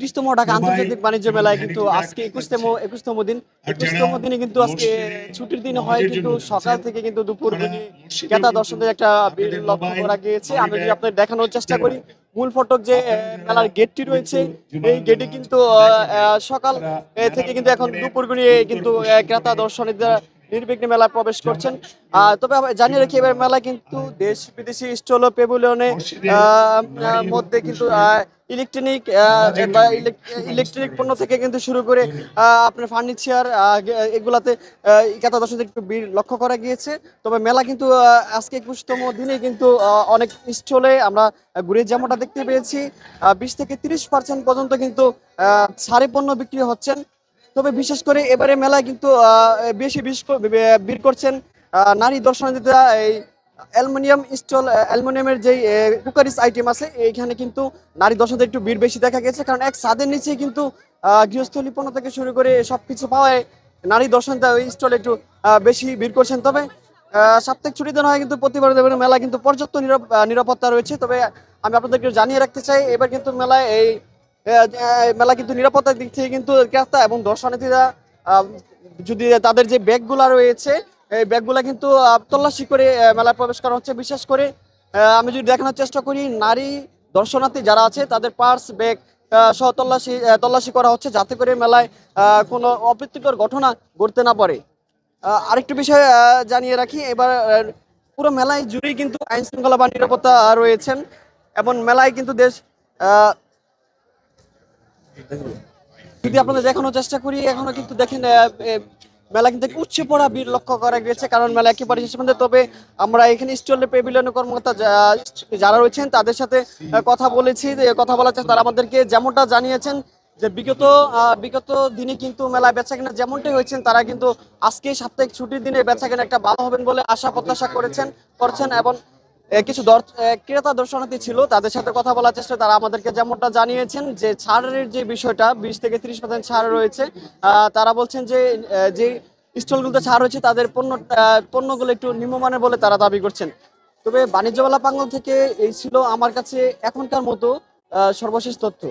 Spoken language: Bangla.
30তম ঢাকা আন্তর্জাতিক বাণিজ্য মেলায় কিন্তু আজকে 21তম দিনে কিন্তু আজকে ছুটির দিন হয়, কিন্তু সকাল থেকে কিন্তু দুপুর গড়িয়ে ক্রেতা দর্শকদের একটা ভিড় লক্ষ্য করা গিয়েছে। আমি যদি আপনাদের দেখানোর চেষ্টা করি, মূল ফটক যে মেলার গেটটি রয়েছে, এই গেটে কিন্তু সকাল থেকে কিন্তু এখন দুপুর গড়িয়ে কিন্তু ক্রেতা দর্শনার্থীরা নির্বিঘ্নে মেলায় প্রবেশ করছেন। তবে জানিয়ে রাখি, এবার মেলা কিন্তু দেশ বিদেশি স্টল ও পেভিলিয়নে মধ্যে কিন্তু ইলেকট্রনিক বা ইলেকট্রনিক পণ্য থেকে কিন্তু শুরু করে আপনার ফার্নিচার এগুলাতে ক্রেতা দর্শকদের একটু ভিড় লক্ষ্য করা গিয়েছে। তবে মেলা কিন্তু আজকে 21তম দিনে কিন্তু অনেক স্টলে আমরা ঘুরে যেমনটা দেখতে পেয়েছি 20 থেকে 30% পর্যন্ত কিন্তু ছাড়ে পণ্য বিক্রি হচ্ছেন। তবে বিশেষ করে এবারে মেলায় কিন্তু বেশি ভিড় করছেন নারী দর্শনার্থীরা। এই অ্যালুমিনিয়ামের যে কুকারিজ আইটেম আছে, এইখানে কিন্তু নারী দর্শনার্থীদের একটু ভিড় বেশি দেখা গেছে, কারণ এক ছাদের নিচে কিন্তু গৃহস্থলী পণ্য থেকে শুরু করে সবকিছু পাওয়ায় নারী দর্শনার্থীরা ওই স্টলে একটু বেশি ভিড় করছেন। তবে সাপ্তাহিক ছুটির দিন হয় কিন্তু প্রতিবার মেলা কিন্তু পর্যাপ্ত নিরাপত্তা রয়েছে। তবে আমি আপনাদেরকে জানিয়ে রাখতে চাই, এবার কিন্তু মেলায় মেলা কিন্তু নিরাপত্তার দিক থেকে কিন্তু ক্রেতা এবং দর্শনার্থীরা যদি তাদের যে ব্যাগগুলা রয়েছে, এই ব্যাগগুলা কিন্তু তল্লাশি করে মেলায় প্রবেশ করা হচ্ছে। বিশেষ করে আমি যদি দেখানোর চেষ্টা করি, নারী দর্শনার্থী যারা আছে তাদের পার্স ব্যাগ সহ তল্লাশি করা হচ্ছে, যাতে করে মেলায় কোনো অপ্রীতিকর ঘটনা ঘটতে না পারে। আরেকটু বিষয় জানিয়ে রাখি, এবার পুরো মেলায় জুড়েই কিন্তু আইন শৃঙ্খলা বা নিরাপত্তা রয়েছেন, এবং মেলায় কিন্তু যদি আপনাদের দেখানোর চেষ্টা করি, এখনো কিন্তু দেখেন মেলা কিন্তু উচ্চে পড়া ভিড় লক্ষ্য করা গেছে, কারণ মেলা একেবারে শেষ পর্যন্ত। তবে আমরা এখানে স্টল পেভিলিয়নের কর্মকর্তা যারা রয়েছেন তাদের সাথে কথা বলেছি, কথা বলার চেষ্টা তারা আমাদেরকে যেমনটা জানিয়েছেন যে বিগত দিনে কিন্তু মেলায় বেচাকেনা যেমনটাই হয়েছেন, তারা কিন্তু আজকে সাপ্তাহিক ছুটির দিনে বেচাকেনা একটা ভালো হবেন বলে আশা প্রত্যাশা করছেন। এবং কিছু ক্রেতা দর্শনার্থী ছিল, তাদের সাথে কথা বলার চেষ্টা তারা আমাদেরকে যেমনটা জানিয়েছেন যে ছাড়ের যে বিষয়টা 20 থেকে 30% ছাড় রয়েছে। তারা বলছেন যে স্টলগুলোতে ছাড় রয়েছে, তাদের পণ্যগুলো একটু নিম্নমানের বলে তারা দাবি করছেন। তবে বাণিজ্য মেলা প্রাঙ্গণ থেকে এই ছিল আমার কাছে এখনকার মতো সর্বশেষ তথ্য।